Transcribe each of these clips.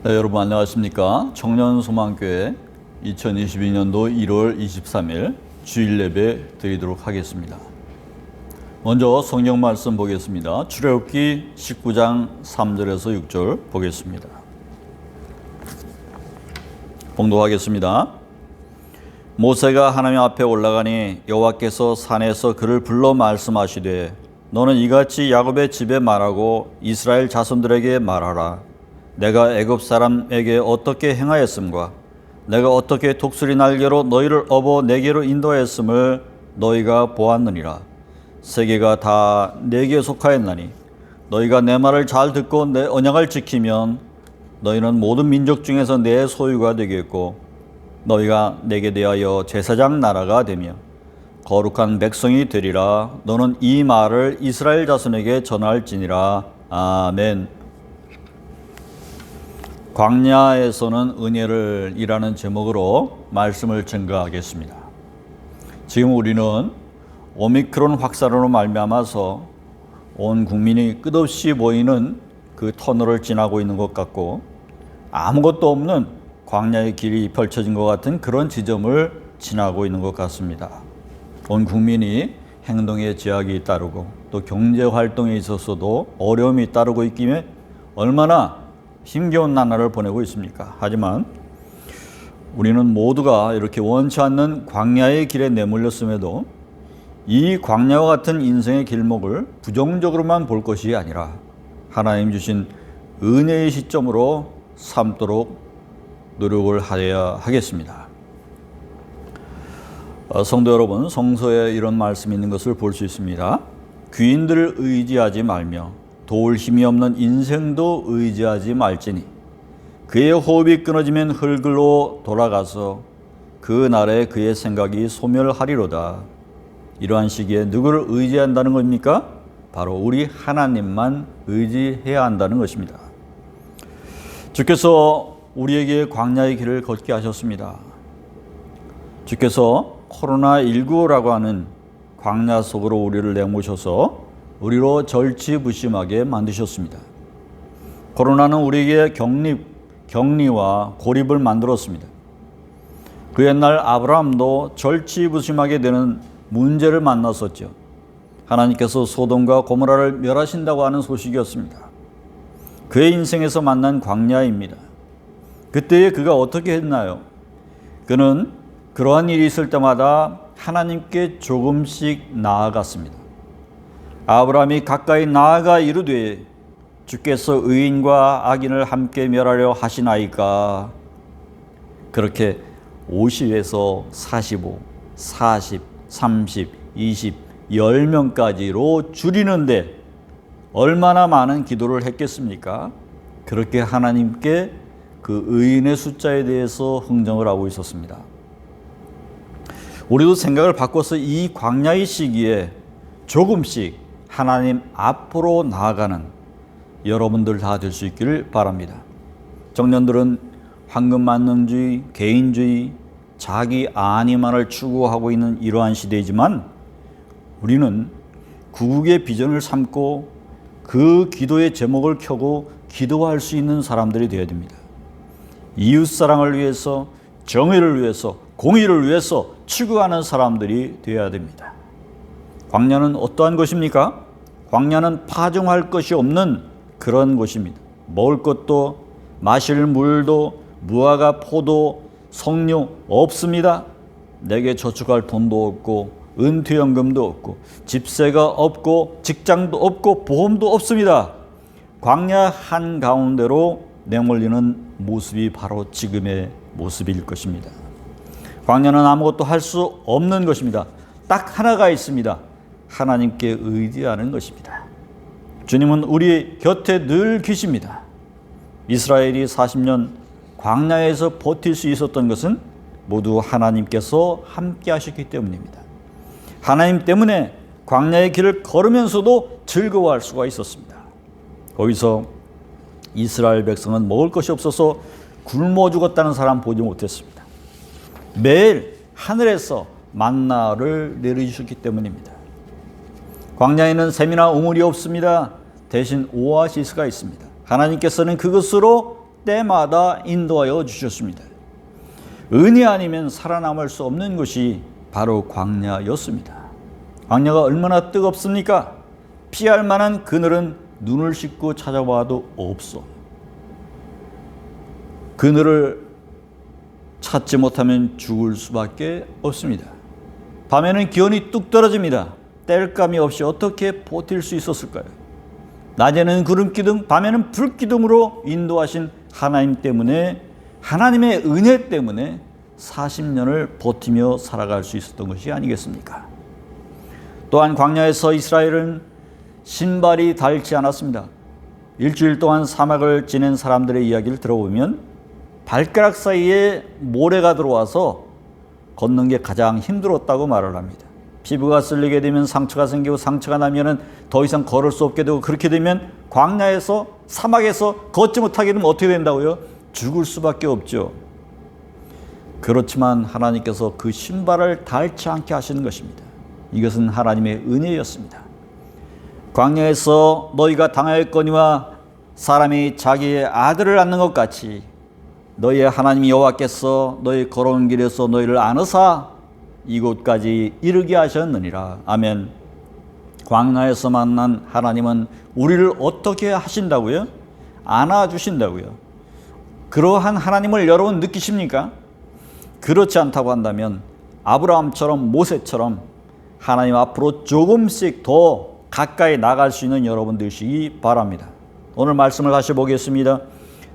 네, 여러분 안녕하십니까? 청년소망교회 2022년도 1월 23일 주일 예배 드리도록 하겠습니다. 먼저 성경 말씀 보겠습니다. 출애굽기 19장 3절에서 6절 보겠습니다. 봉독하겠습니다. 모세가 하나님 앞에 올라가니 여호와께서 산에서 그를 불러 말씀하시되 너는 이같이 야곱의 집에 말하고 이스라엘 자손들에게 말하라. 내가 애굽 사람에게 어떻게 행하였음과 내가 어떻게 독수리 날개로 너희를 업어 내게로 인도하였음을 너희가 보았느니라. 세계가 다 내게 속하였나니 너희가 내 말을 잘 듣고 내 언약을 지키면 너희는 모든 민족 중에서 내 소유가 되겠고 너희가 내게 대하여 제사장 나라가 되며 거룩한 백성이 되리라. 너는 이 말을 이스라엘 자손에게 전할지니라. 아멘. 광야에서는 은혜를 이라는 제목으로 말씀을 증거하겠습니다. 지금 우리는 오미크론 확산으로 말미암아서 온 국민이 끝없이 보이는 그 터널을 지나고 있는 것 같고 아무것도 없는 광야의 길이 펼쳐진 것 같은 그런 지점을 지나고 있는 것 같습니다. 온 국민이 행동에 제약이 따르고 또 경제 활동에 있어서도 어려움이 따르고 있기에 얼마나 힘겨운 나날을 보내고 있습니까? 하지만 우리는 모두가 이렇게 원치 않는 광야의 길에 내몰렸음에도 이 광야와 같은 인생의 길목을 부정적으로만 볼 것이 아니라 하나님 주신 은혜의 시점으로 삼도록 노력을 하여야 하겠습니다. 성도 여러분, 성서에 이런 말씀이 있는 것을 볼 수 있습니다. 귀인들을 의지하지 말며 도울 힘이 없는 인생도 의지하지 말지니 그의 호흡이 끊어지면 흙으로 돌아가서 그 날에 그의 생각이 소멸하리로다. 이러한 시기에 누구를 의지한다는 겁니까? 바로 우리 하나님만 의지해야 한다는 것입니다. 주께서 우리에게 광야의 길을 걷게 하셨습니다. 주께서 코로나19라고 하는 광야 속으로 우리를 내모셔서 우리로 절치부심하게 만드셨습니다. 코로나는 우리에게 격리와 고립을 만들었습니다. 그 옛날 아브라함도 절치부심하게 되는 문제를 만났었죠. 하나님께서 소돔과 고모라를 멸하신다고 하는 소식이었습니다. 그의 인생에서 만난 광야입니다. 그때에 그가 어떻게 했나요? 그는 그러한 일이 있을 때마다 하나님께 조금씩 나아갔습니다. 아브라함이 가까이 나아가 이르되 주께서 의인과 악인을 함께 멸하려 하시나이까. 그렇게 50에서 45, 40, 30, 20, 10명까지로 줄이는데 얼마나 많은 기도를 했겠습니까? 그렇게 하나님께 그 의인의 숫자에 대해서 흥정을 하고 있었습니다. 우리도 생각을 바꿔서 이 광야의 시기에 조금씩 하나님 앞으로 나아가는 여러분들 다 될 수 있기를 바랍니다. 청년들은 황금만능주의, 개인주의, 자기 안위만을 추구하고 있는 이러한 시대이지만 우리는 구국의 비전을 삼고 그 기도의 제목을 켜고 기도할 수 있는 사람들이 되어야 됩니다. 이웃사랑을 위해서, 정의를 위해서, 공의를 위해서 추구하는 사람들이 되어야 됩니다. 광야는 어떠한 것입니까? 광야는 파종할 것이 없는 그런 곳입니다. 먹을 것도 마실 물도 무화과 포도 석류 없습니다. 내게 저축할 돈도 없고 은퇴연금도 없고 집세가 없고 직장도 없고 보험도 없습니다. 광야 한가운데로 내몰리는 모습이 바로 지금의 모습일 것입니다. 광야는 아무것도 할 수 없는 것입니다. 딱 하나가 있습니다. 하나님께 의지하는 것입니다. 주님은 우리 곁에 늘 계십니다. 이스라엘이 40년 광야에서 버틸 수 있었던 것은 모두 하나님께서 함께 하셨기 때문입니다. 하나님 때문에 광야의 길을 걸으면서도 즐거워할 수가 있었습니다. 거기서 이스라엘 백성은 먹을 것이 없어서 굶어 죽었다는 사람 보지 못했습니다. 매일 하늘에서 만나를 내려주셨기 때문입니다. 광야에는 샘이나 우물이 없습니다. 대신 오아시스가 있습니다. 하나님께서는 그것으로 때마다 인도하여 주셨습니다. 은혜 아니면 살아남을 수 없는 곳이 바로 광야였습니다. 광야가 얼마나 뜨겁습니까? 피할 만한 그늘은 눈을 씻고 찾아봐도 없어. 그늘을 찾지 못하면 죽을 수밖에 없습니다. 밤에는 기온이 뚝 떨어집니다. 땔감이 없이 어떻게 버틸 수 있었을까요? 낮에는 구름기둥, 밤에는 불기둥으로 인도하신 하나님 때문에, 하나님의 은혜 때문에 40년을 버티며 살아갈 수 있었던 것이 아니겠습니까? 또한 광야에서 이스라엘은 신발이 닳지 않았습니다. 일주일 동안 사막을 지낸 사람들의 이야기를 들어보면 발가락 사이에 모래가 들어와서 걷는 게 가장 힘들었다고 말을 합니다. 피부가 쓸리게 되면 상처가 생기고, 상처가 나면은 더 이상 걸을 수 없게 되고, 그렇게 되면 광야에서, 사막에서 걷지 못하게 되면 어떻게 된다고요? 죽을 수밖에 없죠. 그렇지만 하나님께서 그 신발을 닳지 않게 하시는 것입니다. 이것은 하나님의 은혜였습니다. 광야에서 너희가 당하였거니와 사람이 자기의 아들을 낳는 것 같이 너희의 하나님 여호와께서 너희 걸어온 길에서 너희를 안으사 이곳까지 이르게 하셨느니라. 아멘. 광야에서 만난 하나님은 우리를 어떻게 하신다고요? 안아주신다고요. 그러한 하나님을 여러분 느끼십니까? 그렇지 않다고 한다면 아브라함처럼, 모세처럼 하나님 앞으로 조금씩 더 가까이 나갈 수 있는 여러분 되시기 바랍니다. 오늘 말씀을 다시 보겠습니다.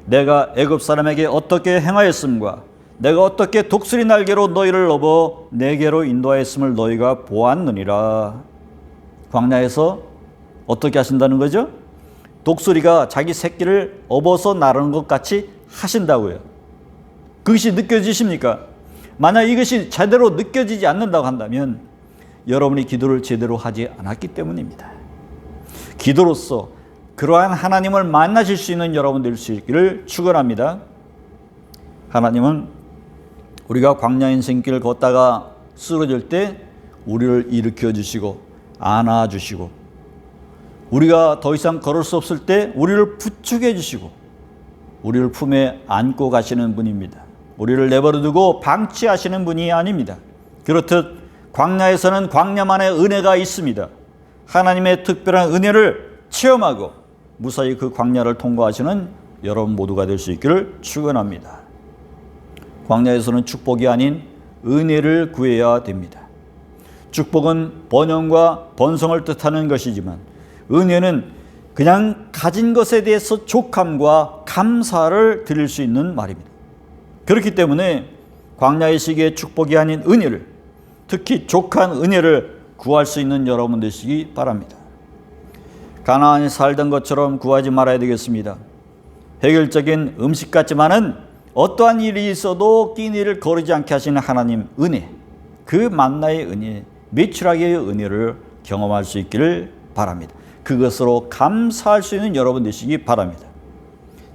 내가 애굽 사람에게 어떻게 행하였음과 내가 어떻게 독수리 날개로 너희를 업어 내게로 인도하였음을 너희가 보았느니라. 광야에서 어떻게 하신다는 거죠? 독수리가 자기 새끼를 업어서 나르는 것 같이 하신다고요. 그것이 느껴지십니까? 만약 이것이 제대로 느껴지지 않는다고 한다면 여러분이 기도를 제대로 하지 않았기 때문입니다. 기도로서 그러한 하나님을 만나실 수 있는 여러분 될 수 있기를 축원합니다. 하나님은 우리가 광야 인생길을 걷다가 쓰러질 때 우리를 일으켜 주시고 안아 주시고, 우리가 더 이상 걸을 수 없을 때 우리를 부축해 주시고 우리를 품에 안고 가시는 분입니다. 우리를 내버려 두고 방치하시는 분이 아닙니다. 그렇듯 광야에서는 광야만의 은혜가 있습니다. 하나님의 특별한 은혜를 체험하고 무사히 그 광야를 통과하시는 여러분 모두가 될 수 있기를 축원합니다. 광야에서는 축복이 아닌 은혜를 구해야 됩니다. 축복은 번영과 번성을 뜻하는 것이지만 은혜는 그냥 가진 것에 대해서 족함과 감사를 드릴 수 있는 말입니다. 그렇기 때문에 광야의 시기에 축복이 아닌 은혜를, 특히 족한 은혜를 구할 수 있는 여러분 되시기 바랍니다. 가나안에 살던 것처럼 구하지 말아야 되겠습니다. 획일적인 음식 같지만은 어떠한 일이 있어도 끼니를 거르지 않게 하시는 하나님 은혜, 그 만나의 은혜, 매출하기의 은혜를 경험할 수 있기를 바랍니다. 그것으로 감사할 수 있는 여러분 되시기 바랍니다.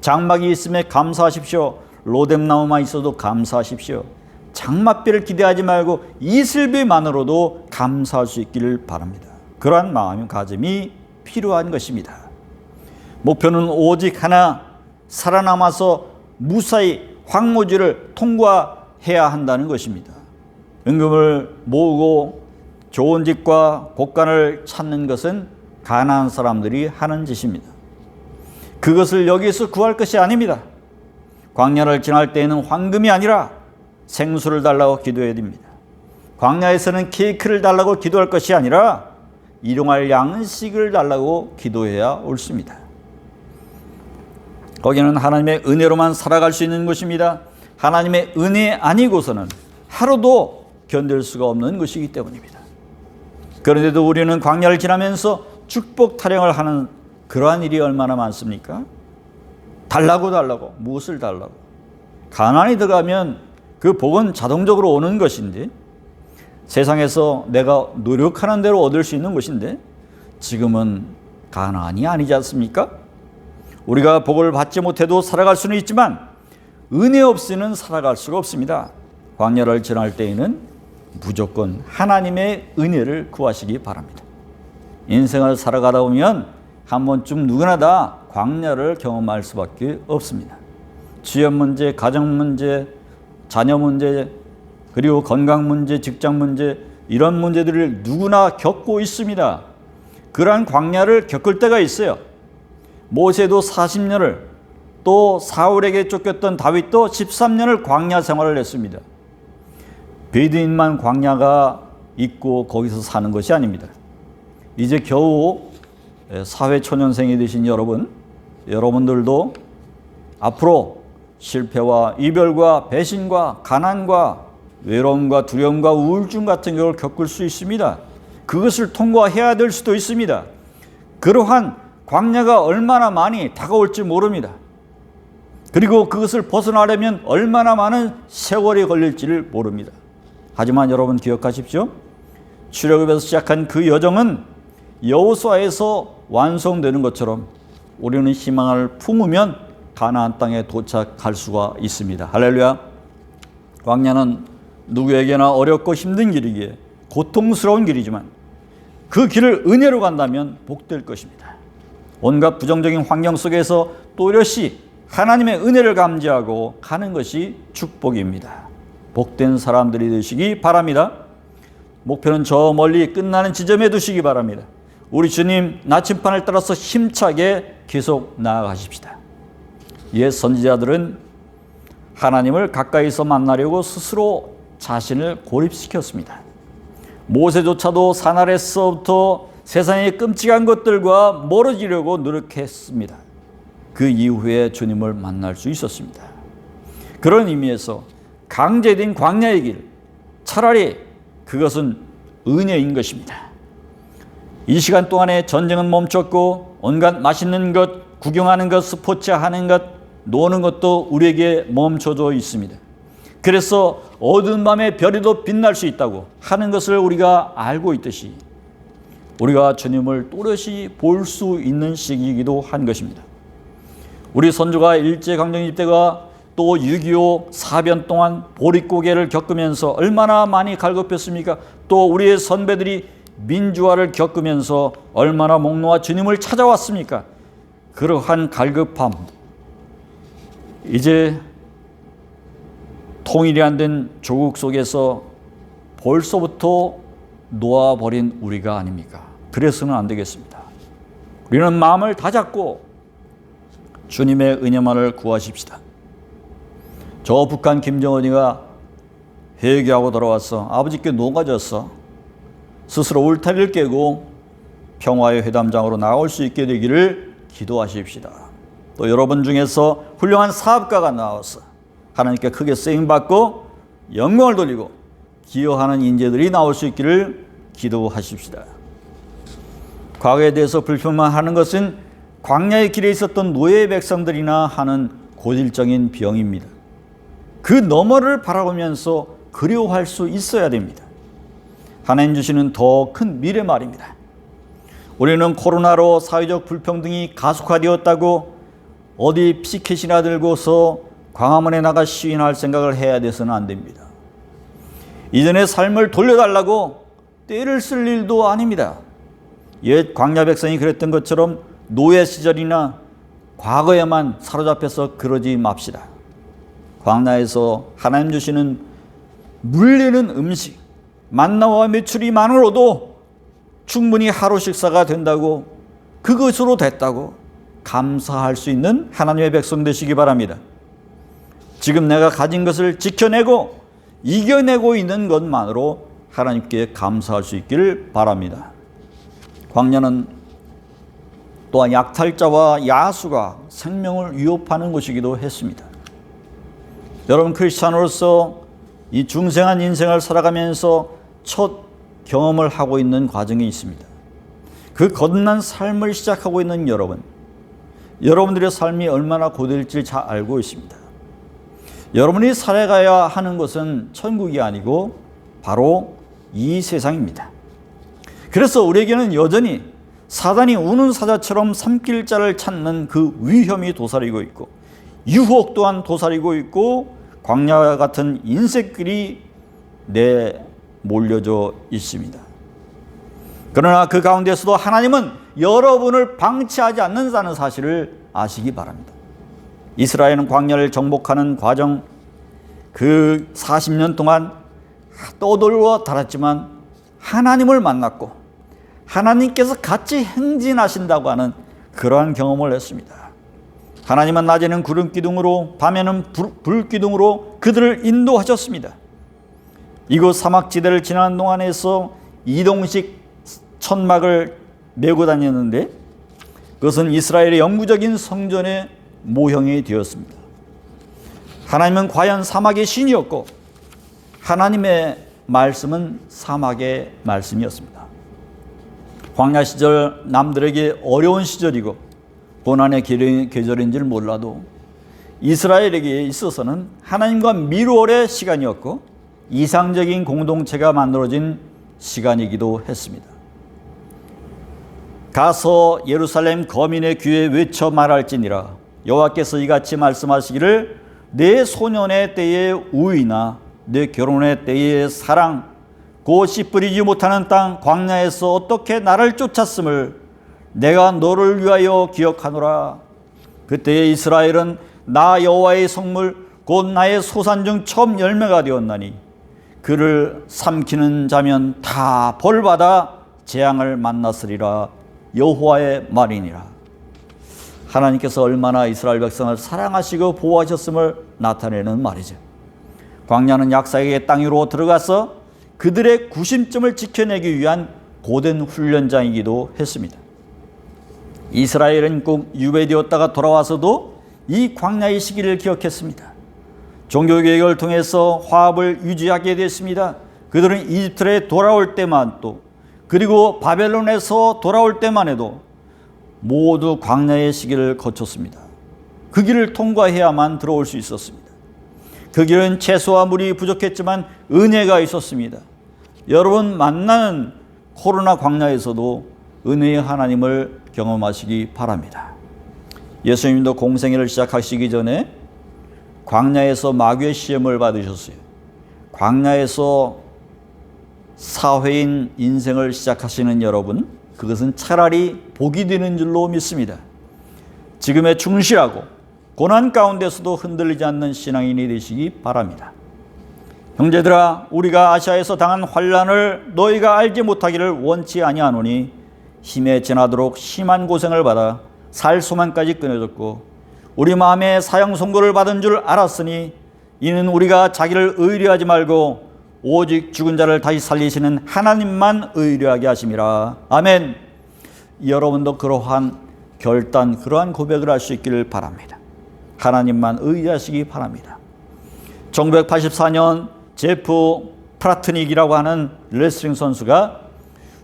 장막이 있음에 감사하십시오. 로뎀나무만 있어도 감사하십시오. 장맛비를 기대하지 말고 이슬비만으로도 감사할 수 있기를 바랍니다. 그러한 마음의 가짐이 필요한 것입니다. 목표는 오직 하나, 살아남아서 무사히 황무지를 통과해야 한다는 것입니다. 은금을 모으고 좋은 집과 곳간을 찾는 것은 가난한 사람들이 하는 짓입니다. 그것을 여기에서 구할 것이 아닙니다. 광야를 지날 때에는 황금이 아니라 생수를 달라고 기도해야 됩니다. 광야에서는 케이크를 달라고 기도할 것이 아니라 일용할 양식을 달라고 기도해야 옳습니다. 거기는 하나님의 은혜로만 살아갈 수 있는 곳입니다. 하나님의 은혜 아니고서는 하루도 견딜 수가 없는 것이기 때문입니다. 그런데도 우리는 광야를 지나면서 축복 타령을 하는 그러한 일이 얼마나 많습니까? 달라고 무엇을 달라고? 가난이 들어가면 그 복은 자동적으로 오는 것인데, 세상에서 내가 노력하는 대로 얻을 수 있는 것인데 지금은 가난이 아니지 않습니까? 우리가 복을 받지 못해도 살아갈 수는 있지만 은혜 없이는 살아갈 수가 없습니다. 광야를 지날 때에는 무조건 하나님의 은혜를 구하시기 바랍니다. 인생을 살아가다 보면 한 번쯤 누구나 다 광야를 경험할 수밖에 없습니다. 취업 문제, 가정 문제, 자녀 문제, 그리고 건강 문제, 직장 문제, 이런 문제들을 누구나 겪고 있습니다. 그러한 광야를 겪을 때가 있어요. 모세도 40년을, 또 사울에게 쫓겼던 다윗도 13년을 광야 생활을 했습니다. 베두인만 광야가 있고 거기서 사는 것이 아닙니다. 이제 겨우 사회초년생이 되신 여러분들도 앞으로 실패와 이별과 배신과 가난과 외로움과 두려움과 우울증 같은 걸 겪을 수 있습니다. 그것을 통과해야 될 수도 있습니다. 그러한 광야가 얼마나 많이 다가올지 모릅니다. 그리고 그것을 벗어나려면 얼마나 많은 세월이 걸릴지를 모릅니다. 하지만 여러분 기억하십시오. 출애굽에서 시작한 그 여정은 여호수아에서 완성되는 것처럼 우리는 희망을 품으면 가나안 땅에 도착할 수가 있습니다. 할렐루야. 광야는 누구에게나 어렵고 힘든 길이기에 고통스러운 길이지만 그 길을 은혜로 간다면 복될 것입니다. 온갖 부정적인 환경 속에서 또렷이 하나님의 은혜를 감지하고 가는 것이 축복입니다. 복된 사람들이 되시기 바랍니다. 목표는 저 멀리 끝나는 지점에 두시기 바랍니다. 우리 주님 나침반을 따라서 힘차게 계속 나아가십시다. 옛 선지자들은 하나님을 가까이서 만나려고 스스로 자신을 고립시켰습니다. 모세조차도 산 아래서부터 세상의 끔찍한 것들과 멀어지려고 노력했습니다. 그 이후에 주님을 만날 수 있었습니다. 그런 의미에서 강제된 광야의 길, 차라리 그것은 은혜인 것입니다. 이 시간 동안에 전쟁은 멈췄고 온갖 맛있는 것, 구경하는 것, 스포츠하는 것, 노는 것도 우리에게 멈춰져 있습니다. 그래서 어두운 밤에 별이 더 빛날 수 있다고 하는 것을 우리가 알고 있듯이 우리가 주님을 또렷이 볼 수 있는 시기이기도 한 것입니다. 우리 선조가 일제강점기 때가 또 6.25 사변 동안 보릿고개를 겪으면서 얼마나 많이 갈급했습니까? 또 우리의 선배들이 민주화를 겪으면서 얼마나 목 놓아 주님을 찾아왔습니까? 그러한 갈급함, 이제 통일이 안 된 조국 속에서 벌써부터 놓아버린 우리가 아닙니까? 그래서는 안 되겠습니다. 우리는 마음을 다잡고 주님의 은혜만을 구하십시다. 저 북한 김정은이가 회개하고 돌아왔어. 아버지께 녹아졌어. 스스로 울타리를 깨고 평화의 회담장으로 나올 수 있게 되기를 기도하십시다. 또 여러분 중에서 훌륭한 사업가가 나와서 하나님께 크게 쓰임받고 영광을 돌리고 기여하는 인재들이 나올 수 있기를 기도하십시다. 과거에 대해서 불평만 것은 광야의 길에 있었던 노예 백성들이나 하는 고질적인 병입니다. 그 너머를 바라보면서 그리워할 수 있어야 됩니다. 하나님 주시는 더 큰 미래 말입니다. 우리는 코로나로 사회적 불평등이 가속화되었다고 어디 피켓이나 들고서 광화문에 나가 시위할 생각을 해야 돼서는 안 됩니다. 이전의 삶을 돌려달라고 떼를 쓸 일도 아닙니다. 옛 광야 백성이 그랬던 것처럼 노예 시절이나 과거에만 사로잡혀서 그러지 맙시다. 광야에서 하나님 주시는 물리는 음식, 만나와 메추리만으로도 충분히 하루 식사가 된다고, 그것으로 됐다고 감사할 수 있는 하나님의 백성 되시기 바랍니다. 지금 내가 가진 것을 지켜내고 이겨내고 있는 것만으로 하나님께 감사할 수 있기를 바랍니다. 광야는 또한 약탈자와 야수가 생명을 위협하는 곳이기도 했습니다. 여러분, 크리스찬으로서 이 중생한 인생을 살아가면서 첫 경험을 하고 있는 과정이 있습니다. 그 거듭난 삶을 시작하고 있는 여러분들의 삶이 얼마나 고될지 잘 알고 있습니다. 여러분이 살아가야 하는 것은 천국이 아니고 바로 이 세상입니다. 그래서 우리에게는 여전히 사단이 우는 사자처럼 삼킬 자를 찾는 그 위험이 도사리고 있고, 유혹 또한 도사리고 있고, 광야와 같은 인색들이 몰려져 있습니다. 그러나 그 가운데서도 하나님은 여러분을 방치하지 않는다는 사실을 아시기 바랍니다. 이스라엘은 광야를 정복하는 과정, 그 40년 동안 떠돌고 달았지만 하나님을 만났고 하나님께서 같이 행진하신다고 하는 그러한 경험을 했습니다. 하나님은 낮에는 구름 기둥으로 밤에는 불 기둥으로 그들을 인도하셨습니다. 이곳 사막지대를 지나는 동안에서 이동식 천막을 메고 다녔는데 그것은 이스라엘의 영구적인 성전의 모형이 되었습니다. 하나님은 과연 사막의 신이었고 하나님의 말씀은 사막의 말씀이었습니다. 광야 시절 남들에게 어려운 시절이고 고난의 계절인지를 몰라도 이스라엘에게 있어서는 하나님과 미루어의 시간이었고 이상적인 공동체가 만들어진 시간이기도 했습니다. 가서 예루살렘 거민의 귀에 외쳐 말할지니라 여호와께서 이같이 말씀하시기를 내 소년의 때의 우위나 내 결혼의 때의 사랑 곧 씨 뿌리지 못하는 땅 광야에서 어떻게 나를 쫓았음을 내가 너를 위하여 기억하노라. 그때의 이스라엘은 나 여호와의 성물 곧 나의 소산 중 처음 열매가 되었나니 그를 삼키는 자면 다 벌받아 재앙을 만났으리라. 여호와의 말이니라. 하나님께서 얼마나 이스라엘 백성을 사랑하시고 보호하셨음을 나타내는 말이죠. 광야는 약사에게 땅 위로 들어가서 그들의 구심점을 지켜내기 위한 고된 훈련장이기도 했습니다. 이스라엘은 꼭 유배되었다가 돌아와서도 이 광야의 시기를 기억했습니다. 종교개혁을 통해서 화합을 유지하게 됐습니다. 그들은 이집트에 돌아올 때만 또 그리고 바벨론에서 돌아올 때만 해도 모두 광야의 시기를 거쳤습니다. 그 길을 통과해야만 들어올 수 있었습니다. 그 길은 채소와 물이 부족했지만 은혜가 있었습니다. 여러분 만나는 코로나 광야에서도 은혜의 하나님을 경험하시기 바랍니다. 예수님도 공생애를 시작하시기 전에 광야에서 마귀의 시험을 받으셨어요. 광야에서 사회인 인생을 시작하시는 여러분, 그것은 차라리 복이 되는 줄로 믿습니다. 지금의 충실하고 고난 가운데서도 흔들리지 않는 신앙인이 되시기 바랍니다. 형제들아, 우리가 아시아에서 당한 환난을 너희가 알지 못하기를 원치 아니하노니 힘에 지나도록 심한 고생을 받아 살 소망까지 끊어졌고 우리 마음에 사형 선고를 받은 줄 알았으니 이는 우리가 자기를 의뢰하지 말고 오직 죽은 자를 다시 살리시는 하나님만 의뢰하게 하심이라. 아멘. 여러분도 그러한 결단, 그러한 고백을 할 수 있기를 바랍니다. 하나님만 의뢰하시기 바랍니다. 1984년 제프 프라트닉이라고 하는 레슬링 선수가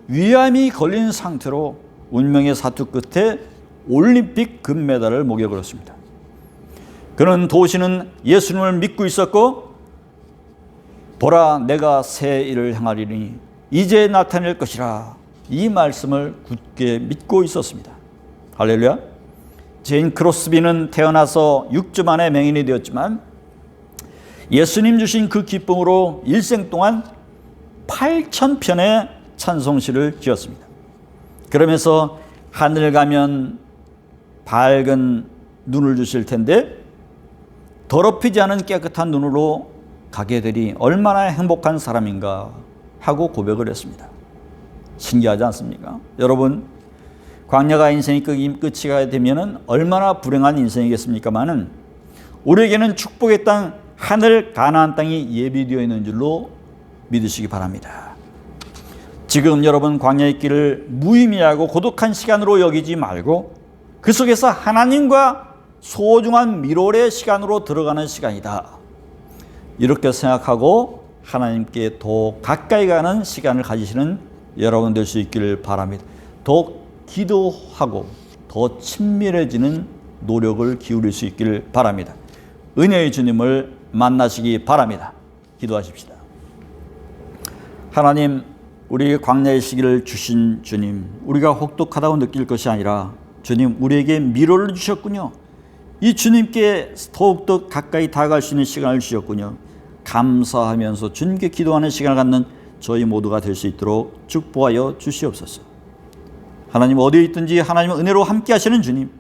위암이 걸린 상태로 운명의 사투 끝에 올림픽 금메달을 목에 걸었습니다. 그는 도시는 예수님을 믿고 있었고 보라 내가 새 일을 행하리니 이제 나타낼 것이라 이 말씀을 굳게 믿고 있었습니다. 할렐루야. 제인 크로스비는 태어나서 6주 만에 맹인이 되었지만 예수님 주신 그 기쁨으로 일생 동안 8,000편의 찬송시를 지었습니다. 그러면서 하늘 가면 밝은 눈을 주실 텐데 더럽히지 않은 깨끗한 눈으로 가게 되리 얼마나 행복한 사람인가 하고 고백을 했습니다. 신기하지 않습니까? 여러분, 광야가 인생이 끝이 되면은 얼마나 불행한 인생이겠습니까만은 우리에게는 축복의 땅 하늘 가나안 땅이 예비되어 있는 줄로 믿으시기 바랍니다. 지금 여러분 광야의 길을 무의미하고 고독한 시간으로 여기지 말고 그 속에서 하나님과 소중한 밀월의 시간으로 들어가는 시간이다. 이렇게 생각하고 하나님께 더 가까이 가는 시간을 가지시는 여러분 될 수 있기를 바랍니다. 더 기도하고 더 친밀해지는 노력을 기울일 수 있기를 바랍니다. 은혜의 주님을 만나시기 바랍니다. 기도하십시다. 하나님, 우리 광야의 시기를 주신 주님, 우리가 혹독하다고 느낄 것이 아니라 주님 우리에게 미로를 주셨군요. 이 주님께 더욱더 가까이 다가갈 수 있는 시간을 주셨군요. 감사하면서 주님께 기도하는 시간을 갖는 저희 모두가 될 수 있도록 축복하여 주시옵소서. 하나님 어디에 있든지 하나님은 은혜로 함께 하시는 주님,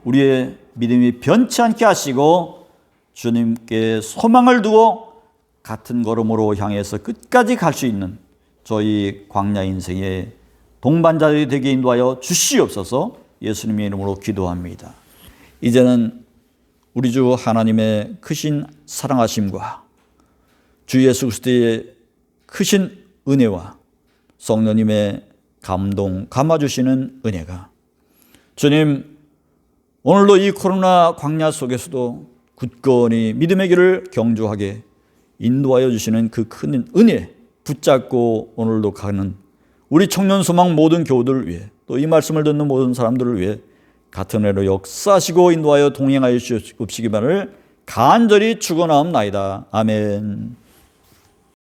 우리의 믿음이 변치 않게 하시고 주님께 소망을 두고 같은 걸음으로 향해서 끝까지 갈 수 있는 저희 광야 인생의 동반자들이 되게 인도하여 주시옵소서. 예수님의 이름으로 기도합니다. 이제는 우리 주 하나님의 크신 사랑하심과 주 예수 그리스도의 크신 은혜와 성령님의 감동 감아주시는 은혜가 주님, 오늘도 이 코로나 광야 속에서도 굳건히 믿음의 길을 경주하게 인도하여 주시는 그 큰 은혜 붙잡고 오늘도 가는 우리 청년소망 모든 교우들을 위해 또 이 말씀을 듣는 모든 사람들을 위해 같은 애로 역사하시고 인도하여 동행하여 주시기만을 간절히 축원하옵나이다. 아멘.